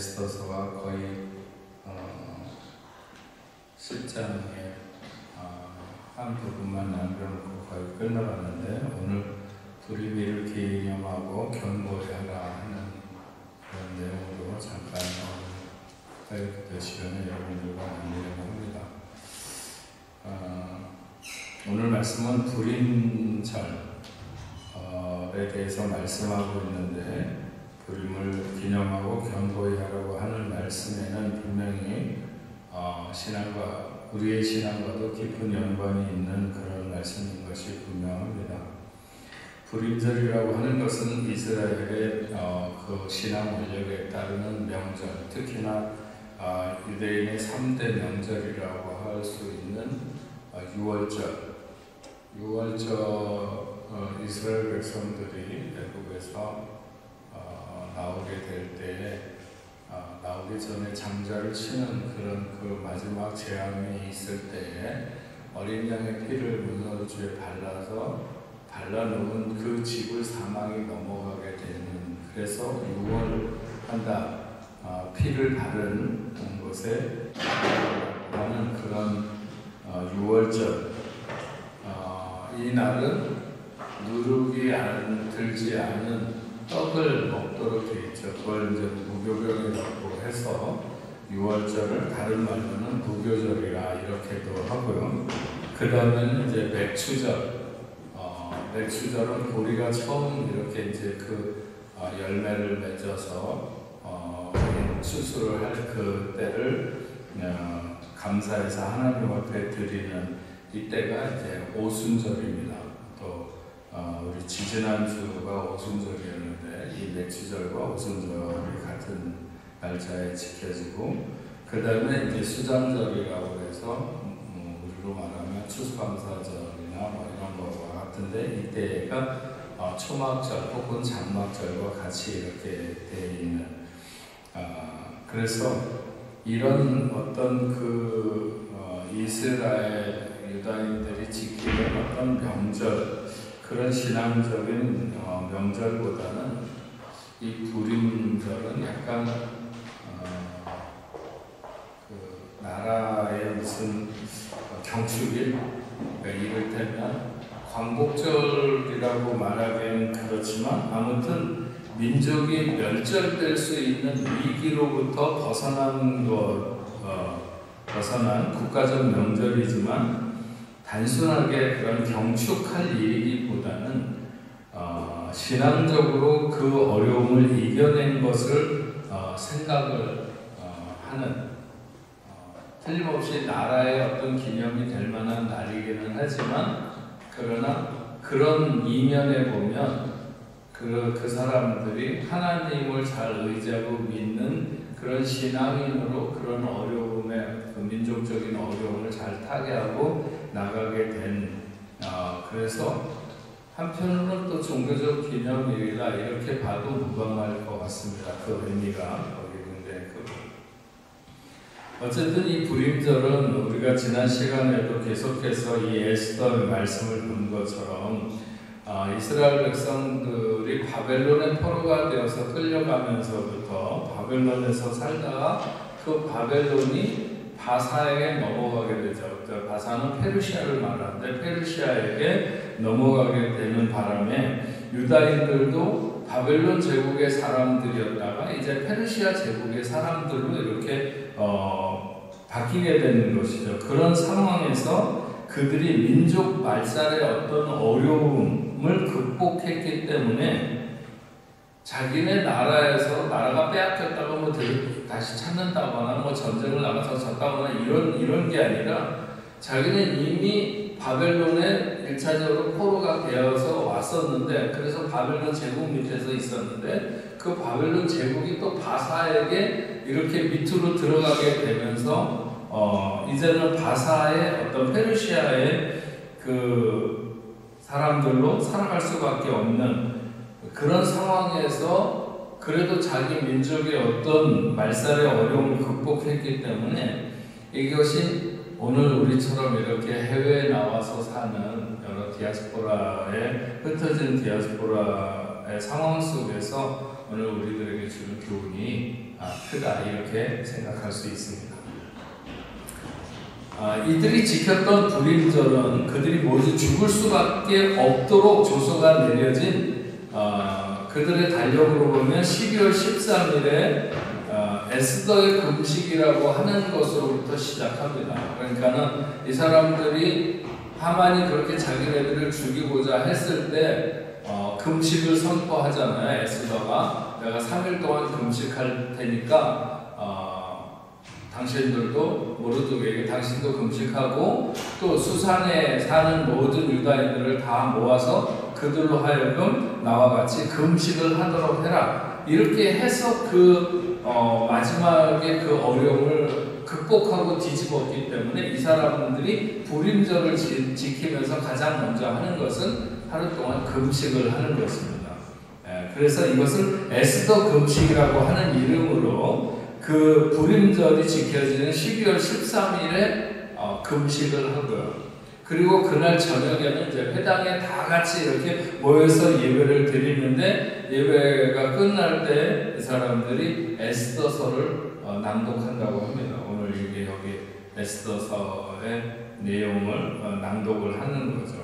에스더서가 거의 10장의 한 부분만 남겨놓고 거의 끝나갔는데, 오늘 불의미를 기념하고 경고하라 하는 그런 내용으로 잠깐 화요일 시간에 여러분들과 나누려고 합니다. 오늘 말씀은 불임절에 대해서 말씀하고 있는데, 불임을 기념하고 경고히 하라고 하는 말씀에는 분명히 우리의 신앙과도 깊은 연관이 있는 그런 말씀인 것이 분명합니다. 불임절이라고 하는 것은 이스라엘의 그 신앙 원력에 따르는 명절, 특히나 유대인의 3대 명절이라고 할 수 있는 유월절, 이스라엘 백성들이 애굽에서 나오게 될 때에 나오기 전에 장자를 치는 그런 그 마지막 재앙이 있을 때에 어린 양의 피를 문어주에 발라놓은 그 집을 사망이 넘어가게 되는, 그래서 유월한다, 피를 바른 곳에 하는 그런 유월절. 이 날은 누룩이 들지 않은 떡을 먹도록 되어 있죠. 그걸 이제 무교병이라고 해서 유월절을 다른 말로는 무교절이라 이렇게도 하고요. 그 다음에는 이제 맥추절. 맥추절은 보리가 처음 이렇게 이제 그 열매를 맺어서 추수를 할 그때를 감사해서 하나님 앞에 드리는 이때가 이제 오순절입니다. 또 우리 지지난주가 오순절이었는데 이 맥추절과 오순절이 같은 날짜에 지켜지고, 그 다음에 이제 수장절이라고 해서 우리로 말하면 추수감사절이나 뭐 이런 거와 같은데, 이때가 초막절 혹은 장막절과 같이 이렇게 되어 있는, 그래서 이런 어떤 그 이스라엘 유다인들이 지키는 어떤 명절, 그런 신앙적인 명절보다는 이 불임절은 약간 그 나라의 무슨 경축일, 그러니까 이를테면 광복절이라고 말하기엔 그렇지만 아무튼 민족이 멸절될 수 있는 위기로부터 벗어난 국가적 명절이지만 단순하게 그런 경축할 일이기보다는 신앙적으로 그 어려움을 이겨낸 것을 생각을 하는, 틀림없이 나라의 어떤 기념이 될 만한 날이기는 하지만, 그러나 그런 이면에 보면 그 사람들이 하나님을 잘 의지하고 믿는 그런 신앙인으로 그런 어려움에, 그 민족적인 어려움을 잘 타개하고 나가게 된, 그래서 한편으로는 또 종교적 기념일이라 이렇게 봐도 무방할 것 같습니다. 그 의미가 거기 있는데, 어쨌든 이 불임절은 우리가 지난 시간에도 계속해서 이 에스더 말씀을 본 것처럼 이스라엘 백성들이 바벨론의 포로가 되어서 끌려가면서부터 바벨론에서 살다가 그 바벨론이 바사에게 넘어가게 되죠. 바사는 페르시아를 말하는데 페르시아에게 넘어가게 되는 바람에 유다인들도 바벨론 제국의 사람들이었다가 이제 페르시아 제국의 사람들로 이렇게 바뀌게 되는 것이죠. 그런 상황에서 그들이 민족 말살의 어떤 어려움을 극복했기 때문에 자기네 나라에서 나라가 빼앗겼다가 뭐 다시 찾는다거나 뭐 전쟁을 나가서 졌다거나 이런 게 아니라, 자기는 이미 바벨론에 1차적으로 포로가 되어서 왔었는데, 그래서 바벨론 제국 밑에서 있었는데 그 바벨론 제국이 또 바사에게 이렇게 밑으로 들어가게 되면서 이제는 바사의 어떤 페르시아의 그 사람들로 살아갈 수밖에 없는 그런 상황에서 그래도 자기 민족의 어떤 말살의 어려움을 극복했기 때문에, 이것이 오늘 우리처럼 이렇게 해외에 나와서 사는 여러 디아스포라의, 흩어진 디아스포라의 상황 속에서 오늘 우리들에게 주는 교훈이 크다 이렇게 생각할 수 있습니다. 이들이 지켰던 불임절은 그들이 모두 죽을 수밖에 없도록 조서가 내려진 그들의 달력으로 보면 12월 13일에 에스더의 금식이라고 하는 것으로부터 시작합니다. 그러니까는 이 사람들이 하만이 그렇게 자기네들을 죽이고자 했을 때 금식을 선포하잖아요. 에스더가 내가 3일 동안 금식할 테니까 당신들도 모르드게에게 당신도 금식하고 또 수산에 사는 모든 유다인들을 다 모아서 그들로 하여금 나와 같이 금식을 하도록 해라. 이렇게 해서 마지막에 그 어려움을 극복하고 뒤집었기 때문에 이 사람들이 불임절을 지키면서 가장 먼저 하는 것은 하루 동안 금식을 하는 것입니다. 그래서 이것을 에스더 금식이라고 하는 이름으로 그 불임절이 지켜지는 12월 13일에 금식을 하고요. 그리고 그날 저녁에는 이제 회당에 다 같이 이렇게 모여서 예배를 드리는데 예배가 끝날 때 이 사람들이 에스더서를 낭독한다고 합니다. 오늘 이게 여기 에스더서의 내용을 낭독을 하는 거죠.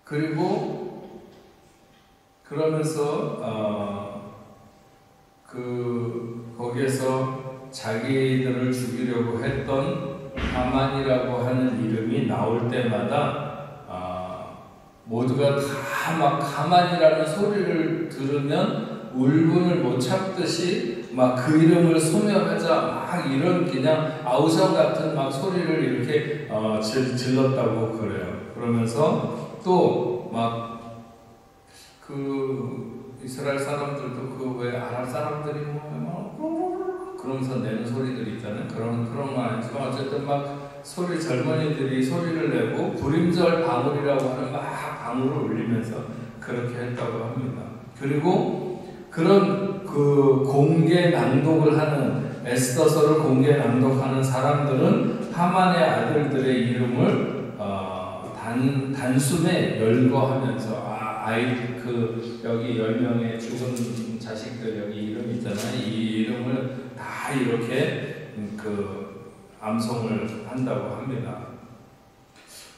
그리고 그러면서 거기에서 자기들을 죽이려고 했던 하만이라고 하는 이름이 나올 때마다 모두가 다 막 하만이라는 소리를 들으면 울분을 못 참듯이 막 그 이름을 소멸하자 막 이런 그냥 아우성 같은 막 소리를 이렇게 질렀다고 그래요. 그러면서 또 막 이스라엘 사람들도 왜 아랍 사람들이 그러면서 내는 소리들 있잖아요. 그런 건 아니지만 어쨌든 막 젊은이들이 소리를 내고 불임절 방울이라고 하는 막 방울을 울리면서 그렇게 했다고 합니다. 그리고 그런 공개 낭독을 하는 에스더서를 공개 낭독하는 사람들은 하만의 아들들의 이름을 단숨에 열거하면서 여기 10명의 죽은 자식들 여기 이름 있잖아요. 이 이름을 다 이렇게 암송을 한다고 합니다.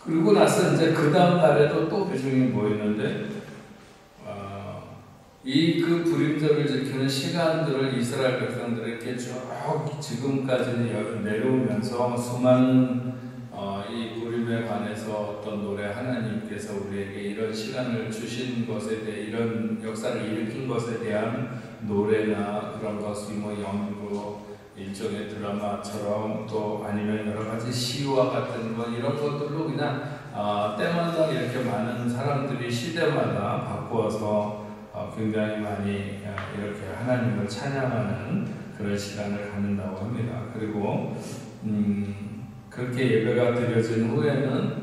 그리고 나서 이제 그 다음 날에도 또 회중이 모이는데 그 불임절을 지키는 시간들을 이스라엘 백성들에게 쭉 지금까지는 내려오면서 수많은 이 불임에 관해서 어떤 노래 하나님께서 우리에게 이런 시간을 주신 것에 대해 이런 역사를 일으킨 것에 대한 노래나 그런 것이 연구 일종의 드라마처럼 또 아니면 여러 가지 시와 같은 이런 것들로 그냥 때마다 이렇게 많은 사람들이 시대마다 바꾸어서 굉장히 많이 이렇게 하나님을 찬양하는 그런 시간을 갖는다고 합니다. 그리고 그렇게 예배가 드려진 후에는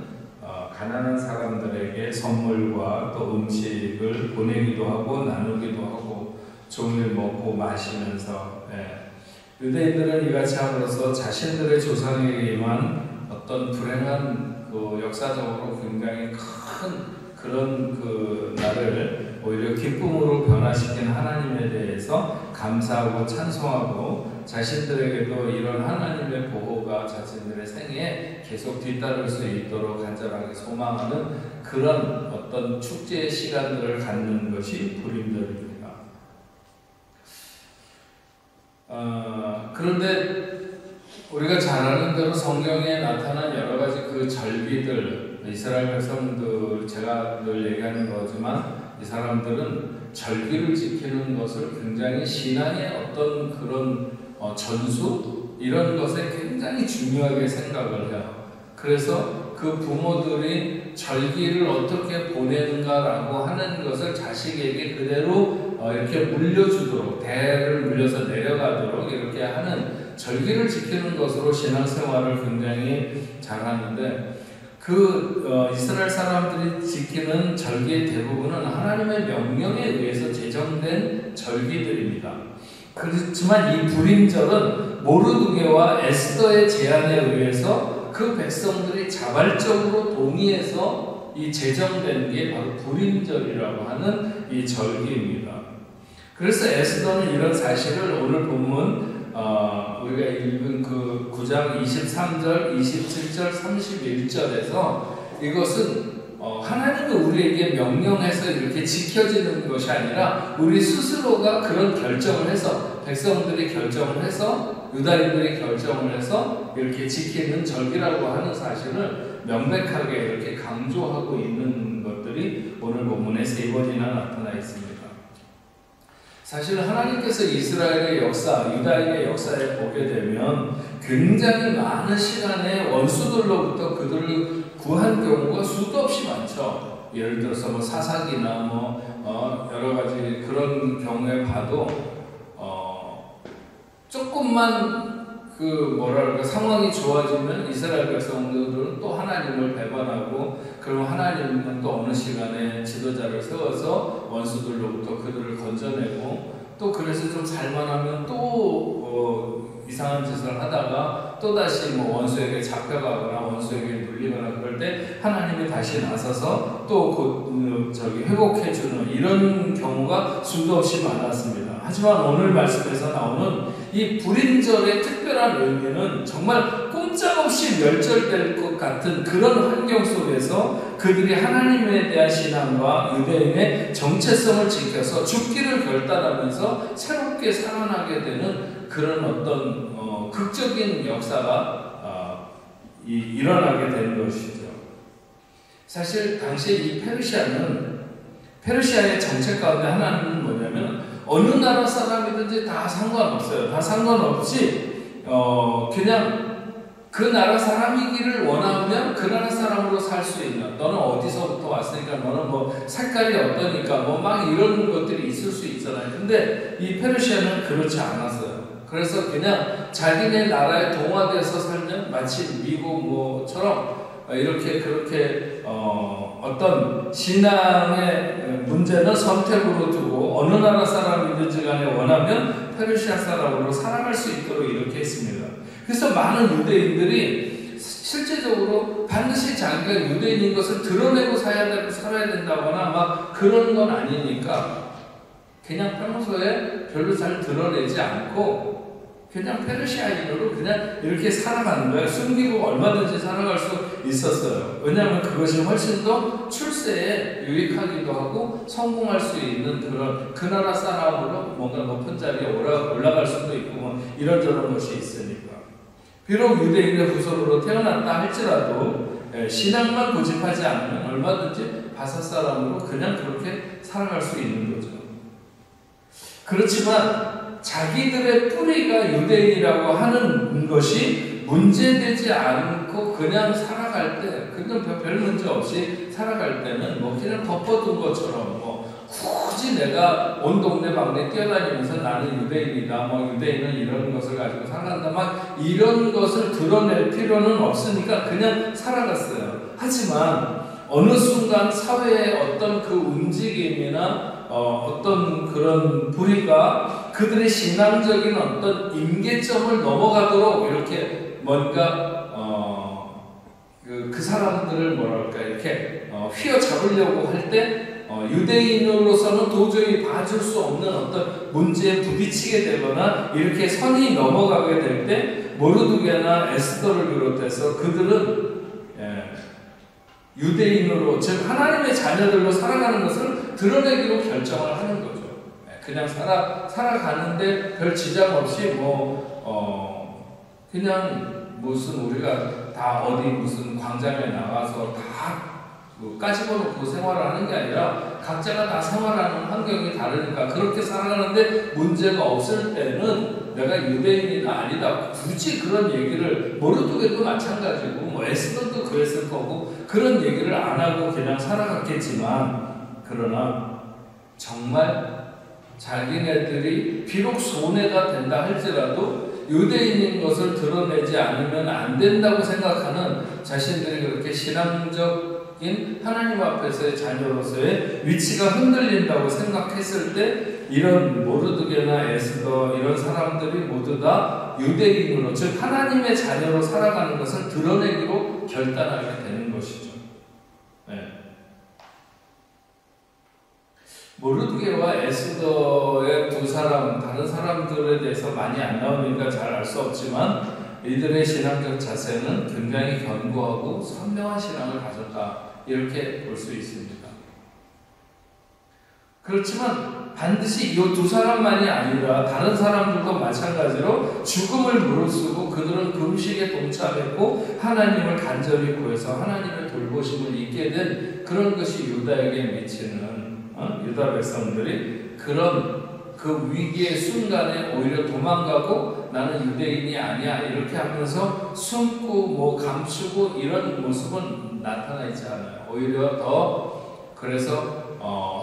가난한 사람들에게 선물과 또 음식을 보내기도 하고 나누기도 하고 종일 먹고 마시면서 유대인들은 이같이 함으로써 자신들의 조상에게만 어떤 불행한 역사적으로 굉장히 큰 그런 날을 오히려 기쁨으로 변화시킨 하나님에 대해서 감사하고 찬송하고 자신들에게도 이런 하나님의 보호가 자신들의 생애에 계속 뒤따를 수 있도록 간절하게 소망하는 그런 어떤 축제의 시간들을 갖는 것이 불임절입니다. 그런데 우리가 잘 아는 대로 성경에 나타난 여러 가지 그 절기들, 이스라엘 백성들, 제가 늘 얘기하는 거지만 이 사람들은 절기를 지키는 것을 굉장히 신앙의 어떤 그런 전수 이런 것에 굉장히 중요하게 생각을 해요. 그래서 그 부모들이 절기를 어떻게 보내는가라고 하는 것을 자식에게 그대로 이렇게 물려주도록 대를 물려서 내려가도록 이렇게 하는 절기를 지키는 것으로 신앙생활을 굉장히 잘하는데 이스라엘 사람들이 지키는 절기의 대부분은 하나님의 명령에 의해서 제정된 절기들입니다. 그렇지만 이 불임절은 모르드게와 에스더의 제안에 의해서 그 백성들이 자발적으로 동의해서 이 제정된 게 바로 불임절이라고 하는 이 절기입니다. 그래서 에스더는 이런 사실을 오늘 본문 우리가 읽은 그 9장 23절, 27절, 31절에서 이것은 하나님이 우리에게 명령해서 이렇게 지켜지는 것이 아니라 우리 스스로가 그런 결정을 해서 백성들이 결정을 해서 유다인들이 결정을 해서 이렇게 지키는 절기라고 하는 사실을 명백하게 이렇게 강조하고 있는 것들이 오늘 본문에 3번이나 나타나 있습니다. 사실 하나님께서 이스라엘의 역사, 유다인의 역사에 보게 되면 굉장히 많은 시간에 원수들로부터 그들을 구한 경우가 수도 없이 많죠. 예를 들어서 뭐 사사기나 여러 가지 그런 경우에 봐도 조금만 상황이 좋아지면 이스라엘 백성들은 또 하나님을 배반하고 그럼 하나님은 또 어느 시간에 지도자를 세워서 원수들로부터 그들을 건져내고 또 그래서 좀 살만하면 또 이상한 짓을 하다가 또다시 원수에게 잡혀가거나 원수에게 눌리거나 그럴 때 하나님이 다시 나서서 또 회복해주는 이런 경우가 수도 없이 많았습니다. 하지만 오늘 말씀에서 나오는 이 불임절의 특별한 의미는 정말 꼼짝없이 멸절될 것 같은 그런 환경 속에서 그들이 하나님에 대한 신앙과 유대인의 정체성을 지켜서 죽기를 결단하면서 새롭게 살아나게 되는 그런 어떤 극적인 역사가 일어나게 된 것이죠. 사실 당시에 이 페르시아의 정책 가운데 하나는 뭐냐면 어느 나라 사람이든지 다 상관없어요. 다 상관없이 그냥 그 나라 사람이기를 원하면 그 나라 사람으로 살 수 있는, 너는 어디서부터 왔으니까 너는 색깔이 어떠니까 막 이런 것들이 있을 수 있잖아요. 근데 이 페르시아는 그렇지 않았어요. 그래서 그냥 자기네 나라에 동화돼서 살면 마치 미국처럼 이렇게 그렇게 어떤 신앙의 문제는 선택으로 두고 어느 나라 사람이든지 간에 원하면 페르시아 사람으로 살아갈 수 있도록 이렇게 했습니다. 그래서 많은 유대인들이 실제적으로 반드시 자기가 유대인인 것을 드러내고 살아야 된다거나 그런 건 아니니까 그냥 평소에 별로 잘 드러내지 않고 그냥 페르시아인으로 그냥 이렇게 살아가는 거예요. 숨기고 얼마든지 살아갈 수 있었어요. 왜냐하면 그것이 훨씬 더 출세에 유익하기도 하고 성공할 수 있는 그 나라 사람으로 뭔가 높은 자리에 올라갈 수도 있고 이런저런 것이 있으니까. 비록 유대인의 후손으로 태어났다 할지라도 신앙만 고집하지 않으면 얼마든지 바사 사람으로 그냥 그렇게 살아갈 수 있는 거죠. 그렇지만 자기들의 뿌리가 유대인이라고 하는 것이 문제되지 않고 그냥 살아갈 때, 그냥 별 문제 없이 살아갈 때는 그냥 덮어둔 것처럼 굳이 내가 온 동네 방네 뛰어다니면서 나는 유대인이다, 유대인은 이런 것을 가지고 살아간다, 이런 것을 드러낼 필요는 없으니까 그냥 살아갔어요. 하지만 어느 순간 사회의 어떤 그 움직임이나 어떤 그런 불의가 그들의 신앙적인 어떤 임계점을 넘어가도록 이렇게 뭔가 그 사람들을 이렇게 휘어잡으려고 할 때 유대인으로서는 도저히 봐줄 수 없는 어떤 문제에 부딪히게 되거나 이렇게 선이 넘어가게 될 때 모르드게나 에스더를 비롯해서 그들은 유대인으로, 즉 하나님의 자녀들로 살아가는 것을 드러내기로 결정을 하는 거죠. 그냥 살아가는데 별 지장 없이 그냥 무슨 우리가 다 어디 무슨 광장에 나가서 다 까집어놓고 생활을 하는 게 아니라 각자가 다 생활하는 환경이 다르니까 그렇게 살아가는데 문제가 없을 때는 내가 유대인이나 아니다 굳이 그런 얘기를 모르드게도 마찬가지고 에스더도 그랬을 거고 그런 얘기를 안 하고 그냥 살아갔겠지만, 그러나 정말 자기네들이 비록 손해가 된다 할지라도 유대인인 것을 드러내지 않으면 안 된다고 생각하는 자신들이 그렇게 신앙적인 하나님 앞에서의 자녀로서의 위치가 흔들린다고 생각했을 때 이런 모르드게나 에스더 이런 사람들이 모두 다 유대인으로, 즉 하나님의 자녀로 살아가는 것을 드러내기로 결단하게 되는 것이죠. 네. 모르드게와 에스더의 두 사람, 다른 사람들에 대해서 많이 안 나오니까 잘 알 수 없지만 이들의 신앙적 자세는 굉장히 견고하고 선명한 신앙을 가졌다, 이렇게 볼 수 있습니다. 그렇지만 반드시 이 두 사람만이 아니라 다른 사람들도 마찬가지로 죽음을 무릅쓰고 그들은 금식에 동참했고 하나님을 간절히 구해서 하나님의 돌보심을 잊게 된 그런 것이 유다에게 미치는 유다 백성들이 그런 그 위기의 순간에 오히려 도망가고 나는 유대인이 아니야 이렇게 하면서 숨고 감추고 이런 모습은 나타나 있지 않아요. 오히려 더 그래서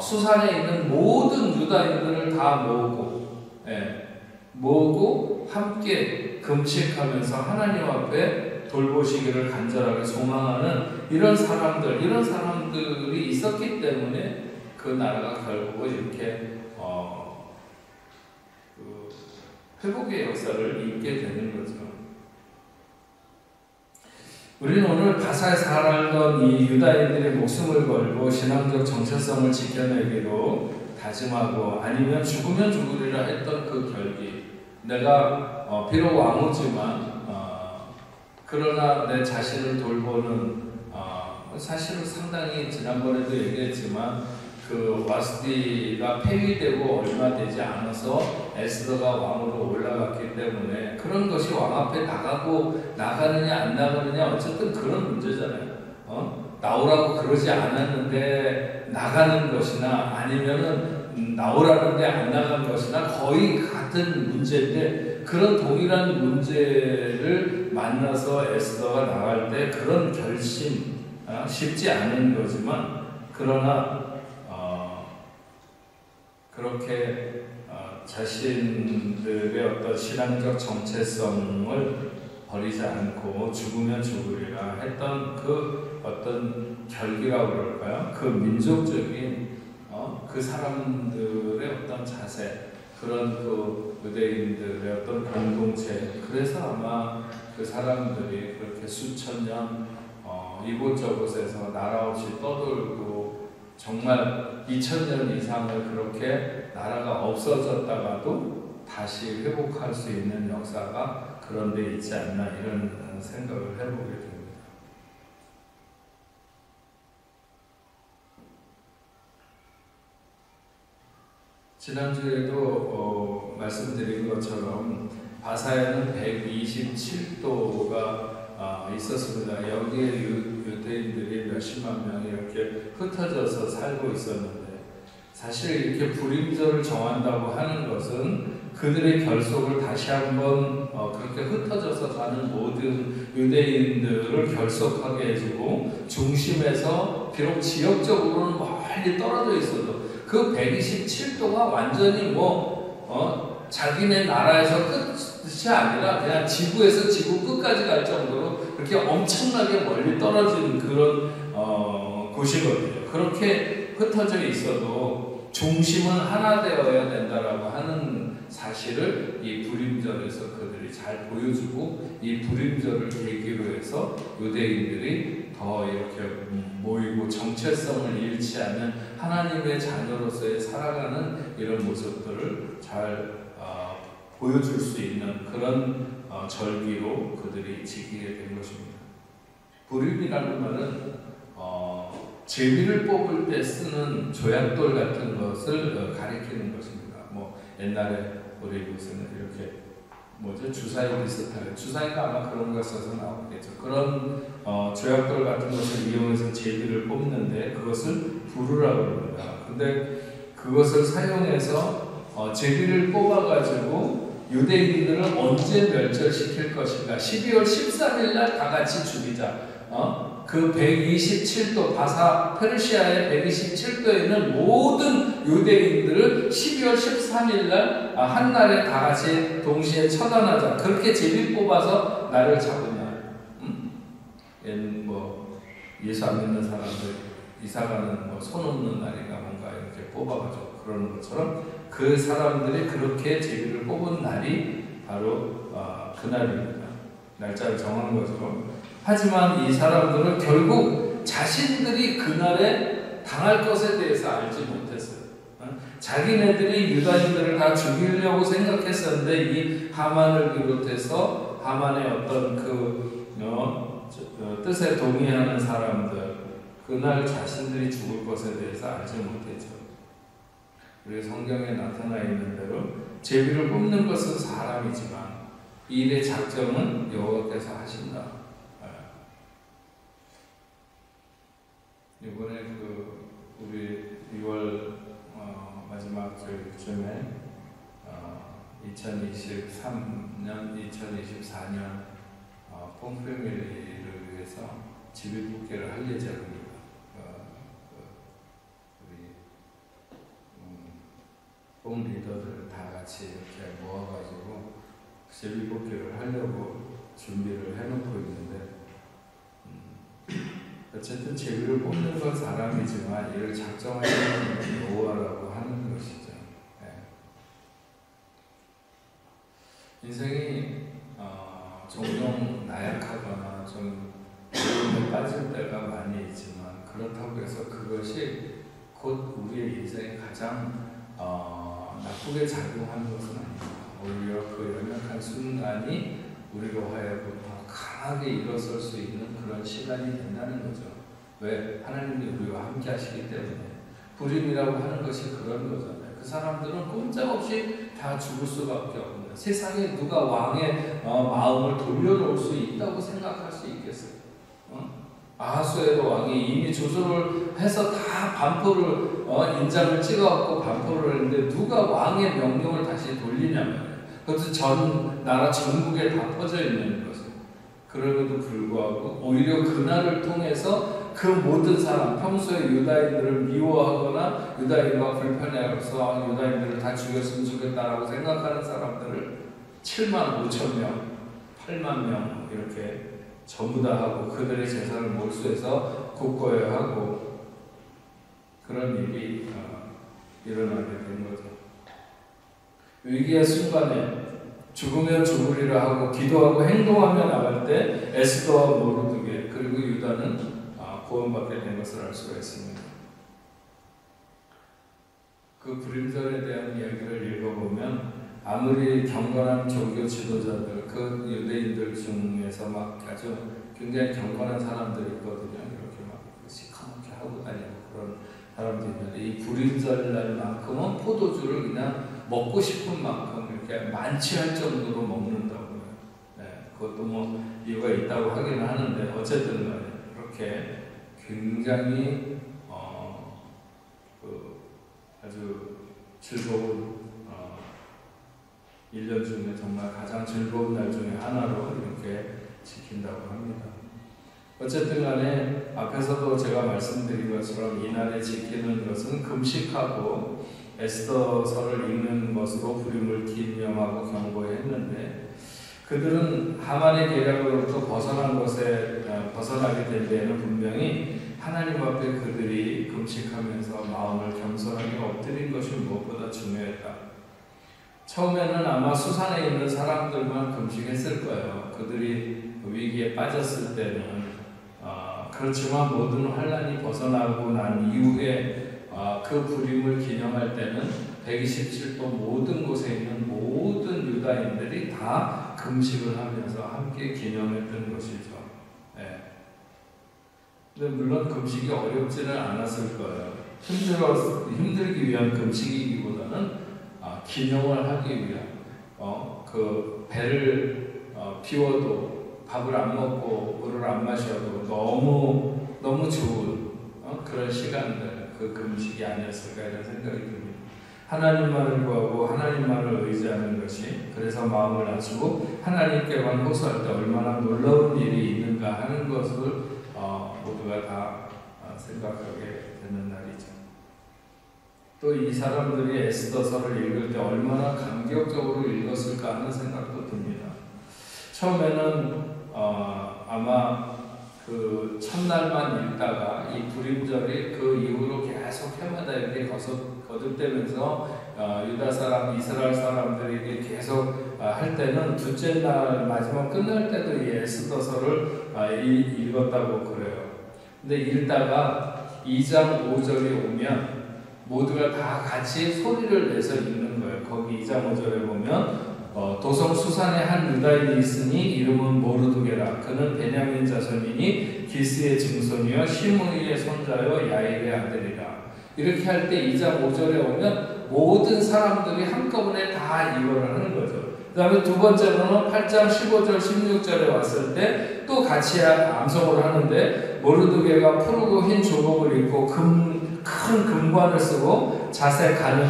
수산에 있는 모든 유다인들을 다 모으고 함께 금식하면서 하나님 앞에 돌보시기를 간절하게 소망하는 이런 사람들이 있었기 때문에 그 나라가 결국 이렇게 회복의 역사를 잇게 되는 거죠. 우리는 오늘 가사에 살았던 이 유다인들의 목숨을 걸고 신앙적 정체성을 지켜내기로 다짐하고 아니면 죽으면 죽으리라 했던 그 결기, 내가 비록 왕후지만 그러나 내 자신을 돌보는 사실은 상당히 지난번에도 얘기했지만 그 와스디가 폐위되고 얼마 되지 않아서 에스더가 왕으로 올라갔기 때문에 그런 것이 왕 앞에 나가느냐 안 나가느냐 어쨌든 그런 문제잖아요. 나오라고 그러지 않았는데 나가는 것이나 아니면은 나오라는데 안 나간 것이나 거의 같은 문제인데 그런 동일한 문제를 만나서 에스더가 나갈 때 그런 결심 쉽지 않은 거지만 그러나 그렇게 자신들의 어떤 신앙적 정체성을 버리지 않고 죽으면 죽으리라 했던 그 어떤 결기라고 그럴까요? 그 민족적인 그 사람들의 어떤 자세, 그런 그 유대인들의 어떤 공동체, 그래서 아마 그 사람들이 그렇게 수천 년 이곳저곳에서 나라 없이 떠돌고 정말 2000년 이상을 그렇게 나라가 없어졌다가도 다시 회복할 수 있는 역사가 그런 데 있지 않나 이런 생각을 해보게 됩니다. 지난주에도 말씀드린 것처럼 바사에는 127도가 있었습니다. 여기에 유대인들이 몇십만 명이 이렇게 흩어져서 살고 있었는데 사실 이렇게 불임절을 정한다고 하는 것은 그들의 결속을 다시 한번 그렇게 흩어져서 사는 모든 유대인들을 결속하게 해주고 중심에서 비록 지역적으로는 멀리 떨어져 있어도 그 127도가 완전히 자기네 나라에서 끝이 아니라 그냥 지구에서 지구 끝까지 갈 정도로 그렇게 엄청나게 멀리 떨어진 그런 곳이거든요. 그렇게 흩어져 있어도 중심은 하나 되어야 된다라고 하는 사실을 이 불임절에서 그들이 잘 보여주고 이 불임절을 계기로 해서 유대인들이 더 이렇게 모이고 정체성을 잃지 않는 하나님의 자녀로서의 살아가는 이런 모습들을 잘 보여줄 수 있는 그런 절기로 그들이 지키게 된 것입니다. 불임이라는 말은 제비를 뽑을 때 쓰는 조약돌 같은 것을 가리키는 것입니다. 옛날에 우리 무슨 이렇게 주사위 비슷하게 주사위가 아마 그런 걸 써서 나오겠죠. 그런 조약돌 같은 것을 이용해서 제비를 뽑는데 그것을 부르라고 합니다. 근데 그것을 사용해서 제비를 뽑아가지고 유대인들을 언제 멸절시킬 것인가? 12월 13일 날 다 같이 죽이자. 그 127도 페르시아의 127도에 있는 모든 유대인들을 12월 13일 날 한날에 다 같이 동시에 처단하자. 그렇게 제비 뽑아서 나를 잡으냐. 예수 안 믿는 사람들 이사가는 손 없는 날인가 뭔가 이렇게 뽑아가지고 그러는 것처럼 그 사람들이 그렇게 제비를 뽑은 날이 바로 그날입니다. 날짜를 정한 거죠. 하지만 이 사람들은 결국 자신들이 그날에 당할 것에 대해서 알지 못했어요. 자기네들이 유다인들을 다 죽이려고 생각했었는데 이 하만을 비롯해서 하만의 어떤 뜻에 동의하는 사람들 그날 자신들이 죽을 것에 대해서 알지 못했죠. 그리고 성경에 나타나 있는 대로 제비를 뽑는 것은 사람이지만 이 일의 작정은 여호와께서 하신다. 이번에 우리 6월 마지막 주일쯤에 2023년, 2024년 뽕패밀리를 위해서 집일복귀를 할 예정입니다. 우리 뽕 리더들 다 같이 이렇게 모아가지고 집일복귀를 하려고 준비를 해놓고 있는데 어쨌든 제비를 뽑는 건 사람이지만 이를 작정하시는 여호와라고 하는 것이죠. 네. 인생이 종종 나약하거나 좀 어려움에 빠질 때가 많이 있지만 그렇다고 해서 그것이 곧 우리의 인생에 가장 나쁘게 작용하는 것은 아닙니다. 오히려 그 연약한 순간이 우리로 하여금 더 강하게 일어설 수 있는 그런 시간이 된다는 거죠. 왜? 하나님이 우리와 함께 하시기 때문에. 불임이라고 하는 것이 그런 거잖아요. 그 사람들은 꼼짝없이 다 죽을 수밖에 없는, 세상에 누가 왕의 마음을 돌려놓을 수 있다고 생각할 수 있겠어요? 아하수에로 왕이 이미 조절을 해서 다 반포를 인장을 찍어갖고 반포를 했는데 누가 왕의 명령을 다시 돌리냐면 그것도 전 나라 전국에 다 퍼져 있는 것을. 그럼에도 불구하고 오히려 그날을 통해서 그 모든 사람, 평소에 유다인들을 미워하거나 유다인과 불편해서 유다인들을 다 죽였으면 좋겠다라고 생각하는 사람들을 7만 5천 명, 8만 명 이렇게 전부 다 하고 그들의 재산을 몰수해서 국고해하고 그런 일이 일어나게 된 거죠. 위기의 순간에 죽으면 죽으리라 하고 기도하고 행동하며 나갈 때 에스더와 모르드게 그리고 유다는 구원받게 된 것을 알 수가 있습니다. 그 불임절에 대한 이야기를 읽어보면 아무리 경건한 종교 지도자들 그 유대인들 중에서 막 아주 굉장히 경건한 사람들이 있거든요. 이렇게 막 시커멓게 하고 다니고 그런 사람들이 있는데 이 불임절날만큼은 포도주를 그냥 먹고 싶은 만큼 이렇게 만취할 정도로 먹는다고요. 네, 그것도 뭐 이유가 있다고 하기는 하는데 어쨌든 간에 그렇게 굉장히 아주 즐거운 1년 중에 정말 가장 즐거운 날 중에 하나로 이렇게 지킨다고 합니다. 어쨌든 간에 앞에서도 제가 말씀드린 것처럼 이날에 지키는 것은 금식하고 에스더서를 읽는 것으로 불임을 기념하고 경고했는데 그들은 하만의 계략으로부터 벗어나게 된 데에는 분명히 하나님 앞에 그들이 금식하면서 마음을 겸손하게 엎드린 것이 무엇보다 중요했다. 처음에는 아마 수산에 있는 사람들만 금식했을 거예요. 그들이 위기에 빠졌을 때는 그렇지만 모든 환란이 벗어나고 난 이후에 그 불임을 기념할 때는 127도 모든 곳에 있는 모든 유다인들이 다 금식을 하면서 함께 기념했던 것이죠. 네. 근데 물론 금식이 어렵지는 않았을 거예요. 힘들기 위한 금식이기보다는 기념을 하기 위한 그 배를 비워도 밥을 안 먹고 물을 안 마셔도 너무 좋은 그런 시간들 그 금식이 아니었을까 이런 생각이 듭니다. 하나님만을 구하고 하나님만을 의지하는 것이 그래서 마음을 낮추고 하나님께만 호소할 때 얼마나 놀라운 일이 있는가 하는 것을 모두가 다 생각하게 되는 날이죠. 또 이 사람들이 에스더서를 읽을 때 얼마나 감격적으로 읽었을까 하는 생각도 듭니다. 처음에는 아마 그 첫날만 읽다가 이 불임절이 그 이후로 계속 해마다 이렇게 거듭되면서 유다 사람, 이스라엘 사람들에게 계속 할 때는 둘째 날 마지막 끝날 때도 이 에스더서를 읽었다고 그래요. 근데 읽다가 2장 5절이 오면 모두가 다 같이 소리를 내서 읽는 거예요. 거기 2장 5절에 보면 도성 수산에 한 유다인이 있으니 이름은 모르드게라. 그는 베냐민 자손이니 기스의 증손이요 시므이의 손자요 야일의 아들이라. 이렇게 할 때 2장 5절에 오면 모든 사람들이 한꺼번에 다 이거를 하는 거죠. 그 다음에 두 번째로는 8장 15절 16절에 왔을 때 또 같이 암송을 하는데 모르드게가 푸르고 흰 조복을 입고 큰 금관을 쓰고 자색 가는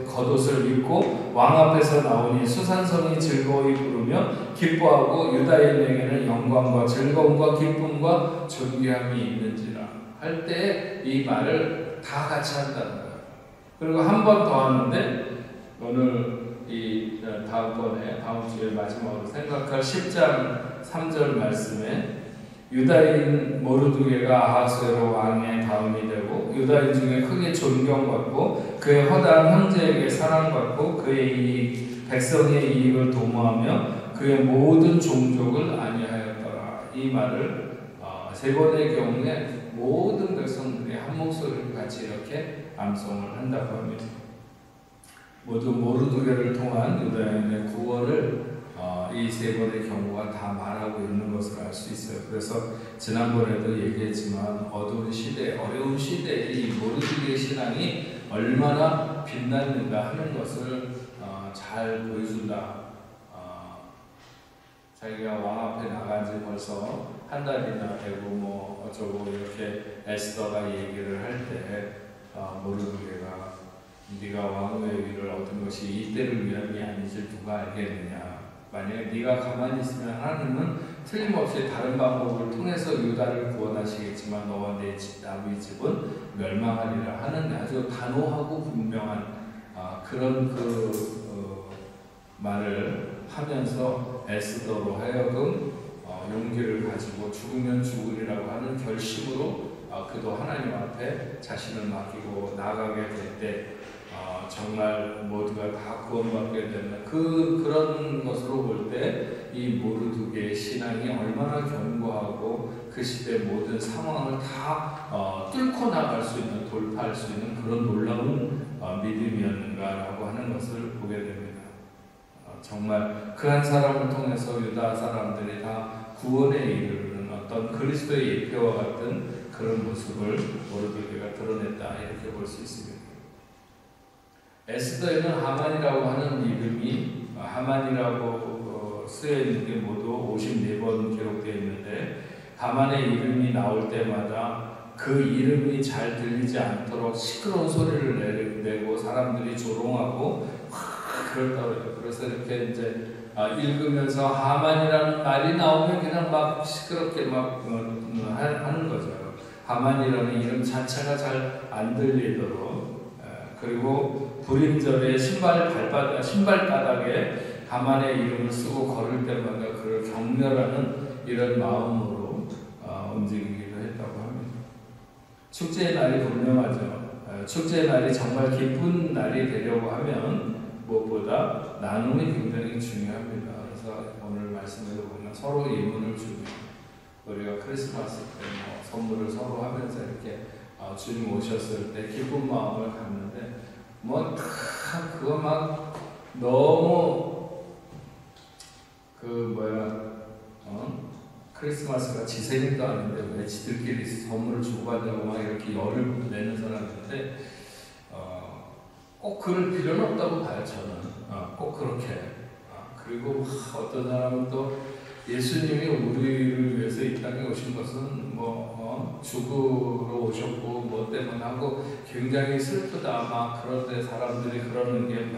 겉옷을 입고 왕 앞에서 나오니 수산성이 즐거이 부르며 기뻐하고 유다인에게는 영광과 즐거움과 기쁨과 존귀함이 있는지라 할 때 이 말을 다 같이 한다는 거예요. 그리고 한 번 더 하는데 오늘 이 다음 주에 마지막으로 생각할 10장 3절 말씀에 유다인 모르드게가 아하스웨로 왕의 다음이 되고 유다인 중에 크게 존경받고 그의 허다한 형제에게 사랑받고 그의 백성의 이익을 도모하며 그의 모든 종족을 안위하였더라. 이 말을 세 번의 경우에 모든 백성들이 한 목소리로 같이 이렇게 암송을 한다고 합니다. 모두 모르드게를 통한 유다인의 구원을 이 세 번의 경우가 다 말하고 있는 것을 알 수 있어요. 그래서 지난번에도 얘기했지만 어두운 시대, 어려운 시대에 이 모르드게 신앙이 얼마나 빛났는가 하는 것을 잘 보여준다. 자기가 왕 앞에 나간 지 벌써 한 달이나 되고 뭐 어쩌고 이렇게 에스더가 얘기를 할 때 모르드게가 네가 왕의 위를 얻은 것이 이때를 위함이 아니지 누가 알겠느냐. 만약에 네가 가만히 있으면 하나님은 틀림없이 다른 방법을 통해서 유다를 구원하시겠지만 너와 내 집, 나의 집은 멸망하리라 하는 아주 단호하고 분명한 그런 말을 하면서 에스더로 하여금 용기를 가지고 죽으면 죽으리라고 하는 결심으로 그도 하나님 앞에 자신을 맡기고 나아가게 될 때 정말 모두가 다 구원받게 되는 그런 것으로 볼 때 이 모르드게의 신앙이 얼마나 견고하고 그 시대 모든 상황을 다 뚫고 나갈 수 있는 돌파할 수 있는 그런 놀라운 믿음이었는가라고 하는 것을 보게 됩니다. 정말 그 한 사람을 통해서 유다 사람들이 다 구원에 이르는 어떤 그리스도의 예표와 같은 그런 모습을 모르드게가 드러냈다 이렇게 볼 수 있습니다. 에스더에는 하만이라고 하는 이름이 하만이라고 쓰여 있는 게 모두 54번 기록되어 있는데 하만의 이름이 나올 때마다 그 이름이 잘 들리지 않도록 시끄러운 소리를 내고 사람들이 조롱하고 그렇다고 해요. 그래서 이렇게 이제 읽으면서 하만이라는 말이 나오면 그냥 막 시끄럽게 막 하는 거죠. 하만이라는 이름 자체가 잘 안 들리도록 그리고 불임절에 신발바닥에 하만의 이름을 쓰고 걸을 때마다 그를 격려하는 이런 마음으로 움직이기도 했다고 합니다. 축제의 날이 분명하죠. 축제의 날이 정말 기쁜 날이 되려고 하면 무엇보다 나눔이 굉장히 중요합니다. 그래서 오늘 말씀에도 보면 서로 예문을 주고 우리가 크리스마스 때 뭐 선물을 서로 하면서 이렇게 주님 오셨을 때 기쁜 마음을 갖는데 뭐 그거 막 너무 크리스마스가 지 생일도 아닌데 왜 지들끼리 선물을 주고받냐고 막 이렇게 열을 내는 사람인데 꼭 그럴 필요는 없다고 봐요. 저는 꼭 그렇게 그리고 어떤 사람은 또 예수님이 우리를 위해서 이 땅에 오신 것은 죽으러 오셨고 뭐 때문에 하고 굉장히 슬프다 막 그런데 사람들이 그러는 게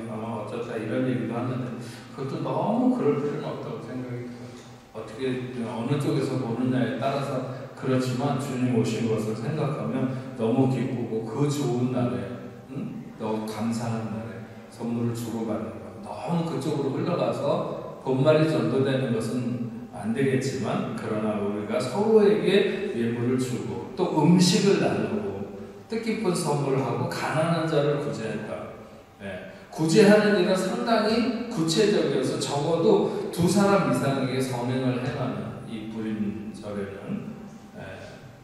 어쩌다 이런 얘기도 하는데 그것도 너무 그럴 필요는 없다고 생각이 들어요. 어떻게 어느 쪽에서 보느냐에 따라서 그렇지만 주님 오신 것을 생각하면 너무 기쁘고 그 좋은 날에 너무 감사한 날에 선물을 주고받는 것 너무 그쪽으로 흘러가서 본말이 전도되는 것은 안 되겠지만 그러나 우리가 서로에게 예물을 주고 또 음식을 나누고 뜻깊은 선물을 하고 가난한 자를 구제했다. 구제하는 일은 상당히 구체적이어서 적어도 2사람 이상에게 선행을 행하는 이 불임절에는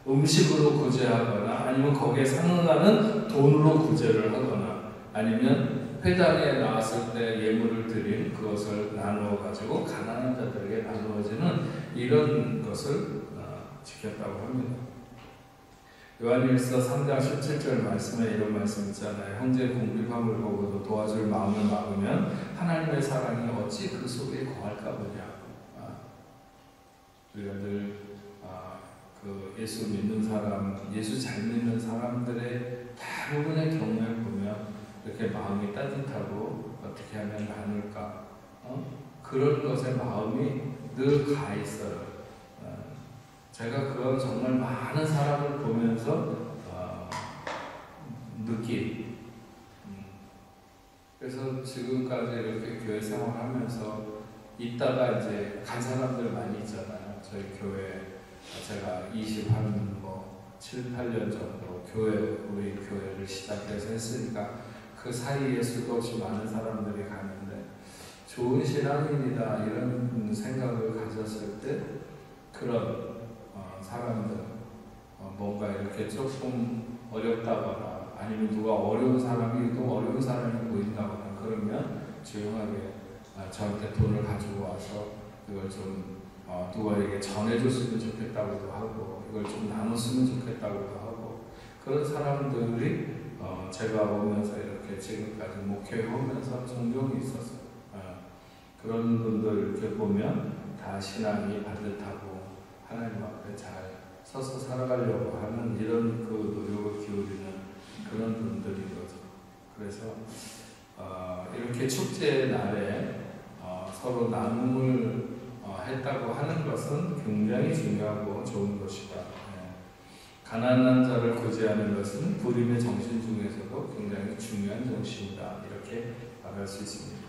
음식으로 구제하거나 아니면 거기에 상응하는 돈으로 구제를 하거나 아니면 회당에 나왔을 때 예물을 드린 그것을 나누어 가지고 가난한 자들에게 나누어지는 이런 것을 지켰다고 합니다. 요한일서 3장 17절 말씀에 이런 말씀 있잖아요. 형제 궁핍함을 보고도 도와줄 마음을 막으면 하나님의 사랑이 어찌 그 속에 거할까 보냐. 우리가 늘 그 예수 믿는 사람, 예수 잘 믿는 사람들의 대부분의 경우에 보면 이렇게 마음이 따뜻하고 어떻게 하면 나눌까? 그런 것에 마음이 늘 가 있어요. 제가 그건 정말 많은 사람을 보면서 느낀. 그래서 지금까지 이렇게 교회 생활하면서 있다가 이제 간 사람들 많이 있잖아요. 저희 교회 제가 7, 8년 정도 우리 교회를 시작해서 했으니까 그 사이에 수도 없이 많은 사람들이 가는데 좋은 신앙인이다 이런 생각을 가졌을 때 그런 사람들 뭔가 이렇게 조금 어렵다거나 아니면 누가 어려운 사람이 또 어려운 사람이 보인다거나 그러면 조용하게 저한테 돈을 가지고 와서 이걸 좀 누구에게 전해줬으면 좋겠다고도 하고 이걸 좀 나눴으면 좋겠다고도 하고 그런 사람들이 제가 오면서 이렇게 지금까지 목회해 오면서 종종 있었어요. 그런 분들 이렇게 보면 다 신앙이 반듯하고 하나님 앞에 잘 서서 살아가려고 하는 이런 그 노력을 기울이는 그런 분들인 거죠. 그래서 이렇게 축제의 날에 서로 나눔을 했다고 하는 것은 굉장히 중요하고 좋은 것이다. 가난한 자를 구제하는 것은 부림의 정신 중에서도 굉장히 중요한 정신이다. 이렇게 말할 수 있습니다.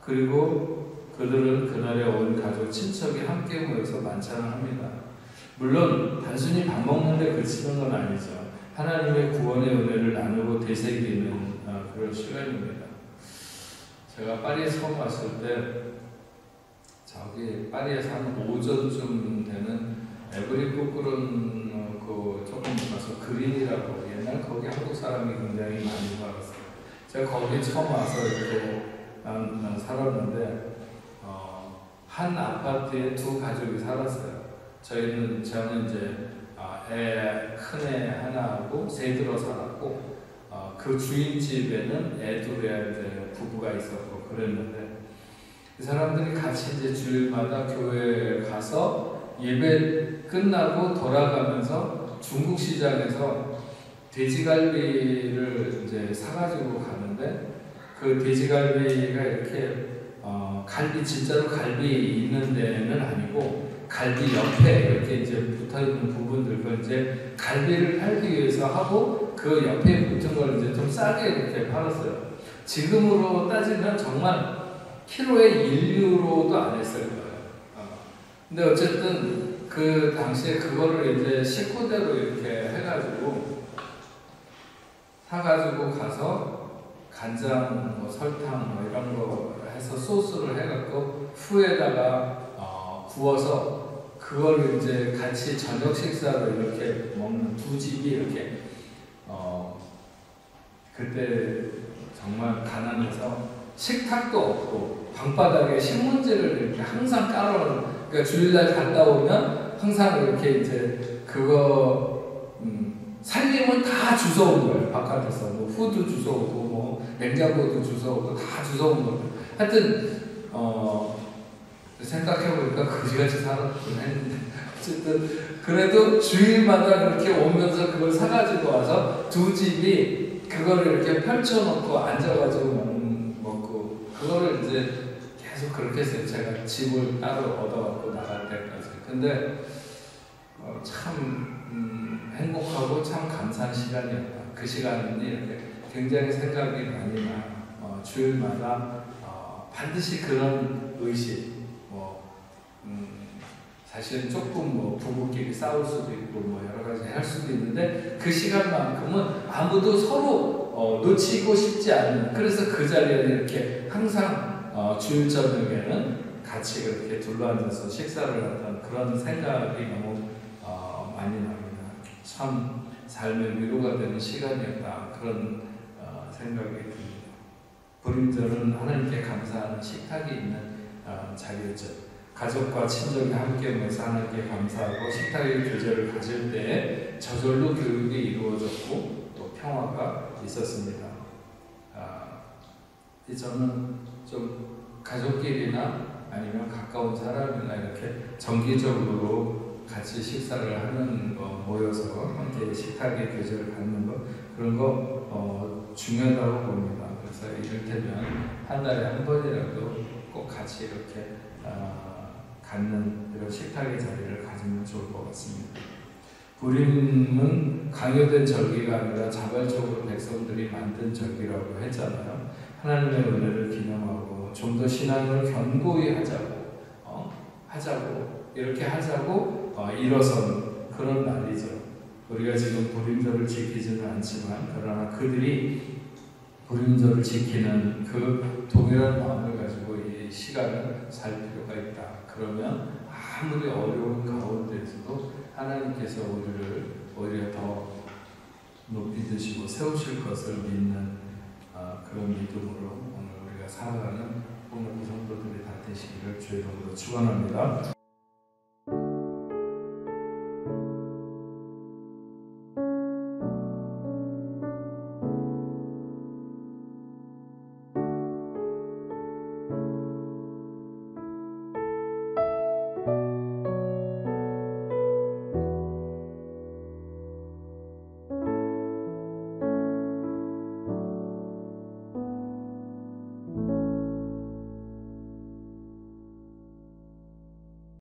그리고 그들은 그날에 온 가족, 친척이 함께 모여서 만찬을 합니다. 물론 단순히 밥 먹는데 그치는 건 아니죠. 하나님의 구원의 은혜를 나누고 되새기는 그런 시간입니다. 제가 파리에 처음 왔을 때 저기 파리에서 한 오전쯤 되는 에브리 푸꾸른 그 조금 가서 그린이라고 옛날 거기 한국 사람이 굉장히 많이 살았어요. 제가 거기 처음 와서 이렇게 살았는데 한 아파트에 두 가족이 살았어요. 저는 이제 큰애 하나하고 세 들어 살았고 그 주인 집에는 애 둘의 이제 부부가 있었고 그랬는데 이 사람들이 같이 이제 주일마다 교회에 가서 예배 끝나고 돌아가면서 중국 시장에서 돼지갈비를 이제 사가지고 가는데 그 돼지갈비가 이렇게 갈비 진짜로 갈비 있는 데는 아니고 갈비 옆에 이렇게 이제 붙어 있는 부분들 그 이제 갈비를 팔기 위해서 하고 그 옆에 붙은 걸 이제 좀 싸게 이렇게 팔았어요. 지금으로 따지면 정말 키로에 1유로도 안 했을 거예요. 근데 어쨌든 그 당시에 그거를 이제 식구대로 이렇게 해가지고 사가지고 가서 간장, 설탕 이런 거 해서 소스를 해갖고 후에다가 구워서 그걸 이제 같이 저녁 식사로 이렇게 먹는 두 집이 이렇게 그때 정말 가난해서 식탁도 없고 방바닥에 신문지를 이렇게 항상 깔아놓은 그러니까 주일날 갔다 오면 항상 이렇게 이제 그거 살림을 다 주워온 거예요. 바깥에서 뭐 후드 주워오고 뭐 냉장고도 주워오고 다 주워온 거예요. 하여튼 생각해보니까 거지같이 살았구나 했는데 어쨌든 그래도 주일마다 그렇게 오면서 그걸 사가지고 와서 두 집이 그거를 이렇게 펼쳐놓고 앉아가지고 먹고 그거를 이제 계속 그렇게 했어요. 제가 집을 따로 얻어갖고 나갈 때까지. 근데 참 행복하고 참 감사한 시간이었다. 그 시간이 이렇게 굉장히 생각이 많이 나요. 주일마다 반드시 그런 의식 사실은 조금 뭐 부부끼리 싸울 수도 있고 뭐 여러 가지 할 수도 있는데 그 시간만큼은 아무도 서로 놓치고 싶지 않은 그래서 그 자리에 이렇게 항상 주일 저녁에는 같이 그렇게 둘러앉아서 식사를 했던 그런 생각이 너무 많이 납니다. 참 삶의 위로가 되는 시간이었다, 그런 생각이 듭니다. 불임절은 하나님께 감사하는 식탁이 있는 자리였죠. 가족과 친족이 함께 모여서 하나님께 감사하고 식탁의 교제를 가질 때 저절로 교육이 이루어졌고 또 평화가 있었습니다. 저는 좀 가족끼리나 아니면 가까운 사람이나 이렇게 정기적으로 같이 식사를 하는 거, 모여서 함께 식탁의 교제를 갖는 거, 그런 거 중요하다고 봅니다. 그래서 이를테면 한 달에 한 번이라도 꼭 같이 이렇게 갖는 이런 식탁의 자리를 가지면 좋을 것 같습니다. 부림은 강요된 절기가 아니라 자발적으로 백성들이 만든 절기라고 했잖아요. 하나님의 은혜를 기념하고 좀 더 신앙을 견고히 하자고 이렇게 하자고 일어선 그런 날이죠. 우리가 지금 부림절을 지키지는 않지만 그러나 그들이 부림절을 지키는 그 동일한 마음을 가지고 이 시간을 살 필요가 있다. 그러면 아무리 어려운 가운데서도 하나님께서 우리를 오히려 더 높이 드시고 세우실 것을 믿는 그런 믿음으로 오늘 우리가 살아가는 오늘 성도들이 다 되시기를 주의 이름으로 축원합니다.